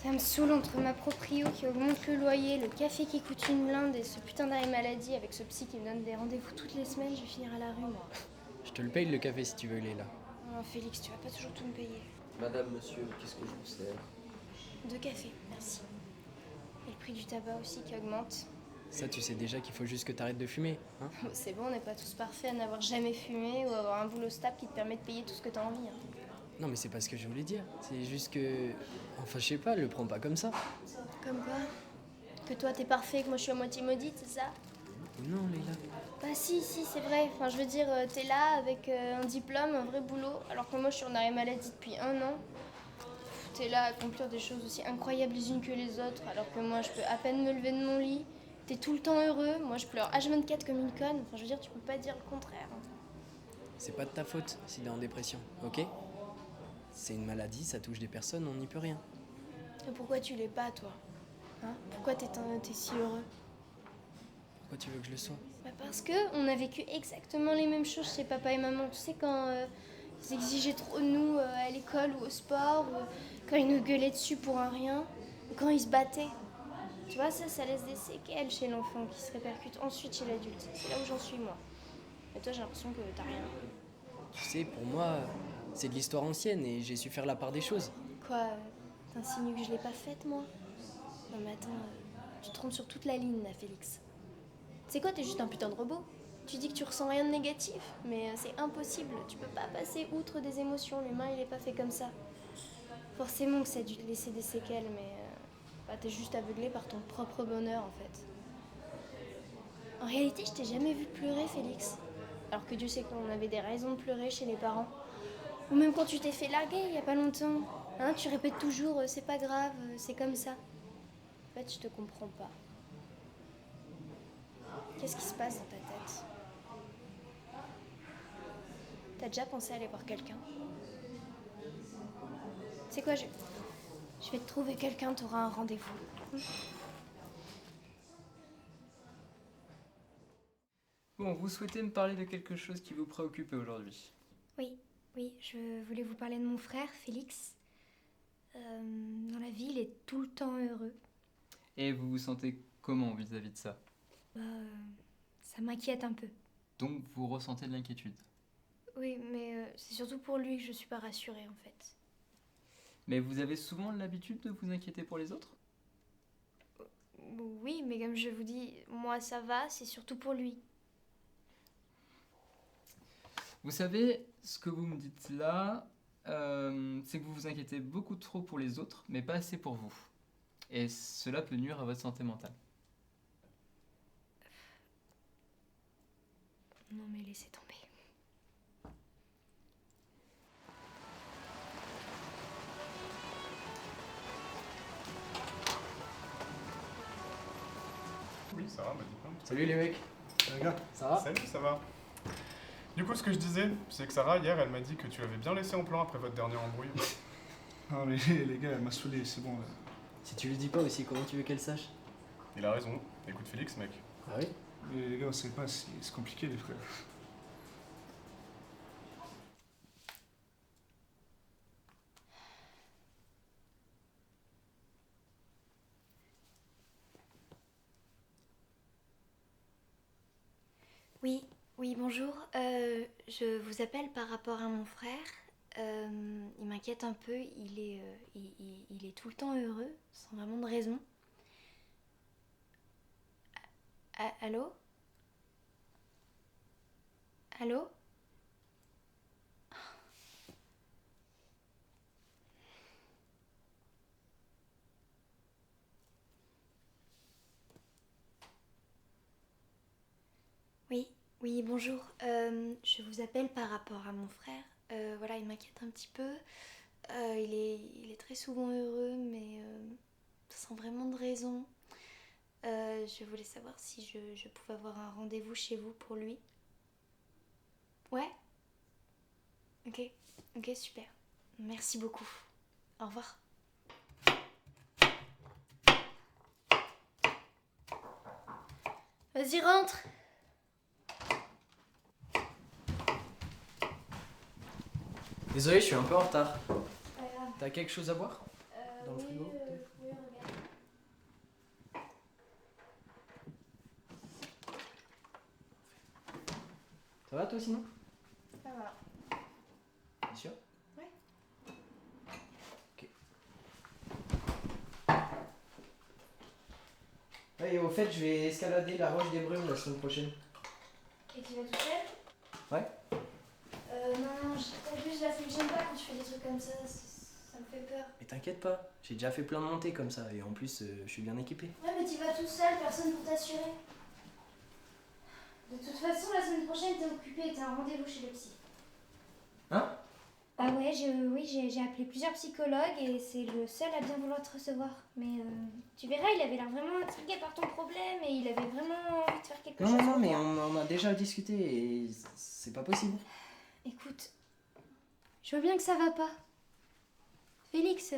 Ça me saoule entre ma proprio qui augmente le loyer, le café qui coûte une blinde et ce putain d'arrêt maladie avec ce psy qui me donne des rendez-vous toutes les semaines. Je vais finir à la rue, moi. Je te le paye le café si tu veux, il est là. Oh, Félix, tu vas pas toujours tout me payer. Madame, monsieur, qu'est-ce que je vous sers? 2 cafés, merci. Et le prix du tabac aussi qui augmente. Ça, tu sais déjà qu'il faut juste que t'arrêtes de fumer, hein? Bon, c'est bon, on n'est pas tous parfaits à n'avoir jamais fumé ou avoir un boulot stable qui te permet de payer tout ce que t'as envie. Hein. Non, mais c'est pas ce que je voulais dire. C'est juste que... Enfin, je sais pas, le prends pas comme ça. Comme quoi? Que toi t'es parfait, que moi je suis à moitié maudite, c'est ça? Non, Leïla. Bah si, c'est vrai. Enfin, je veux dire, t'es là avec un diplôme, un vrai boulot, alors que moi je suis en arrêt maladie depuis 1 an. T'es là à accomplir des choses aussi incroyables les unes que les autres, alors que moi je peux à peine me lever de mon lit. T'es tout le temps heureux, moi je pleure H24 comme une conne. Enfin, je veux dire, tu peux pas dire le contraire. C'est pas de ta faute s'il est en dépression, ok? C'est une maladie, ça touche des personnes, on n'y peut rien. Et pourquoi tu l'es pas, toi? Hein? Pourquoi t'es si heureux? Pourquoi tu veux que je le sois? Bah parce que on a vécu exactement les mêmes choses chez papa et maman. Tu sais, quand ils exigeaient trop de nous à l'école ou au sport, ou quand ils nous gueulaient dessus pour un rien, ou quand ils se battaient. Tu vois, ça laisse des séquelles chez l'enfant qui se répercutent ensuite chez l'adulte. C'est là où j'en suis, moi. Et toi, j'ai l'impression que t'as rien. Tu sais, pour moi, c'est de l'histoire ancienne et j'ai su faire la part des choses. Quoi, t'insinues que je l'ai pas faite, moi? Non mais attends, tu te trompes sur toute la ligne, là, Félix. C'est quoi, t'es juste un putain de robot? Tu dis que tu ressens rien de négatif, mais c'est impossible. Tu peux pas passer outre des émotions. L'humain, il est pas fait comme ça. Forcément que ça a dû te laisser des séquelles, mais bah, t'es juste aveuglé par ton propre bonheur, en fait. En réalité, je t'ai jamais vu pleurer, Félix. Alors que Dieu sait qu'on avait des raisons de pleurer chez les parents. Ou même quand tu t'es fait larguer il y a pas longtemps. Hein, tu répètes toujours, c'est pas grave, c'est comme ça. En fait, je te comprends pas. Qu'est-ce qui se passe dans ta tête? T'as déjà pensé à aller voir quelqu'un? Tu sais quoi, je vais te trouver quelqu'un, t'auras un rendez-vous. Bon, vous souhaitez me parler de quelque chose qui vous préoccupe aujourd'hui? Oui, je voulais vous parler de mon frère, Félix. Dans la vie, il est tout le temps heureux. Et vous vous sentez comment vis-à-vis de ça? Ça m'inquiète un peu. Donc vous ressentez de l'inquiétude. Oui, mais c'est surtout pour lui que je suis pas rassurée, en fait. Mais vous avez souvent l'habitude de vous inquiéter pour les autres? Oui, mais comme je vous dis, moi ça va, c'est surtout pour lui. Vous savez, ce que vous me dites là, c'est que vous vous inquiétez beaucoup trop pour les autres, mais pas assez pour vous. Et cela peut nuire à votre santé mentale. Non mais laissez tomber. Oui, ça va, bah dis-moi. Salut les mecs. Les gars, Ça va? salut, ça va. Du coup, ce que je disais, c'est que Sarah, hier, elle m'a dit que tu l'avais bien laissé en plan après votre dernier embrouille. Non mais les gars, elle m'a saoulé, c'est bon là. Si tu lui dis pas aussi, comment tu veux qu'elle sache? Il a raison. Écoute Félix, mec. Ah oui? Mais les gars, on sait pas, c'est compliqué les frères. Oui, bonjour. Je vous appelle par rapport à mon frère. Il m'inquiète un peu. Il est tout le temps heureux, sans vraiment de raison. Allô? Allô? Oui, bonjour. Je vous appelle par rapport à mon frère. Voilà, il m'inquiète un petit peu. Il est très souvent heureux, mais sans vraiment de raison. Je voulais savoir si je pouvais avoir un rendez-vous chez vous pour lui. Ouais? Ok, super. Merci beaucoup. Au revoir. Vas-y, rentre! Désolé, je suis un peu en retard. T'as quelque chose à boire? Dans le frigo, peut-être? Oui, toi sinon? Ça va. Bien sûr. Ouais. Ok. Ouais, et au fait, je vais escalader la roche des Brumes la semaine prochaine. Et tu vas tout seul? Ouais. Non, t'as vu, je la fais, j'aime pas quand tu fais des trucs comme ça me fait peur. Mais t'inquiète pas, j'ai déjà fait plein de montées comme ça, et en plus, je suis bien équipé. Ouais, mais tu vas tout seul, personne pour t'assurer. De toute façon, la semaine prochaine, t'es occupé, t'as un rendez-vous chez le psy. Hein? Ah ouais, j'ai appelé plusieurs psychologues et c'est le seul à bien vouloir te recevoir. Mais tu verras, il avait l'air vraiment intrigué par ton problème et il avait vraiment envie de faire quelque chose. Non, pour mais toi. on a déjà discuté, et c'est pas possible. Écoute, je vois bien que ça va pas. Félix.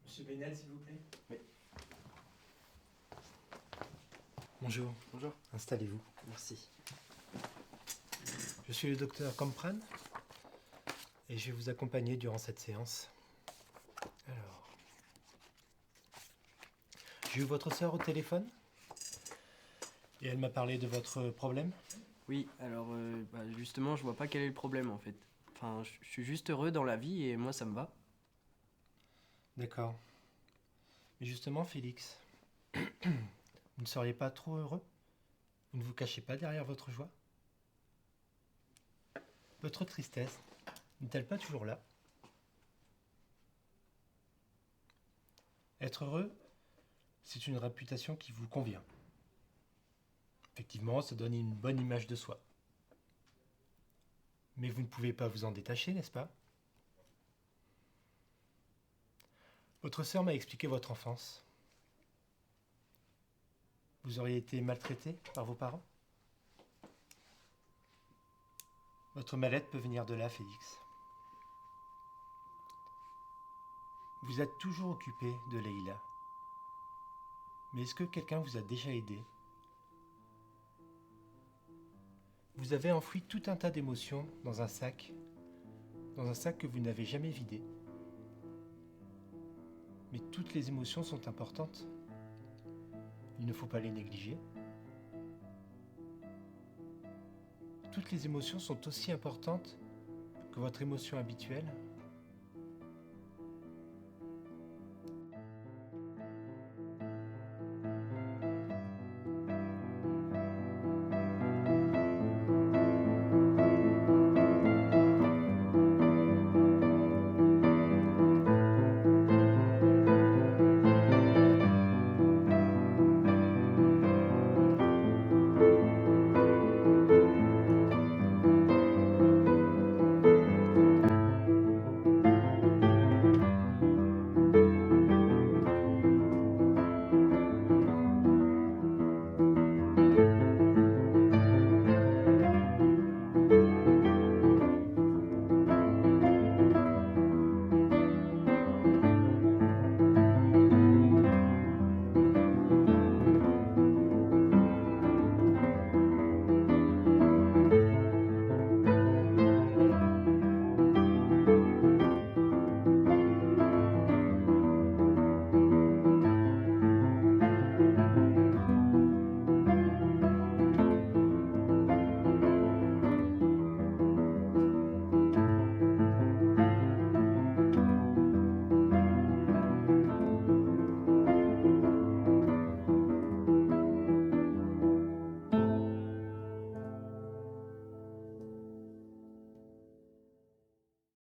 Monsieur Bénel, s'il vous plaît. Oui. Bonjour. Bonjour. Installez-vous. Merci. Je suis le docteur Compran et je vais vous accompagner durant cette séance. Alors, j'ai eu votre sœur au téléphone et elle m'a parlé de votre problème. Oui, alors, justement, je vois pas quel est le problème, en fait. Enfin, je suis juste heureux dans la vie, et moi, ça me va. D'accord. Mais justement, Félix, vous ne seriez pas trop heureux? Vous ne vous cachez pas derrière votre joie? Votre tristesse n'est-elle pas toujours là? Être heureux, c'est une réputation qui vous convient. Effectivement, ça donne une bonne image de soi. Mais vous ne pouvez pas vous en détacher, n'est-ce pas? Votre sœur m'a expliqué votre enfance. Vous auriez été maltraité par vos parents? Votre mal-être peut venir de là, Félix. Vous êtes toujours occupé de Leïla. Mais est-ce que quelqu'un vous a déjà aidé? Vous avez enfoui tout un tas d'émotions dans un sac que vous n'avez jamais vidé. Mais toutes les émotions sont importantes. Il ne faut pas les négliger. Toutes les émotions sont aussi importantes que votre émotion habituelle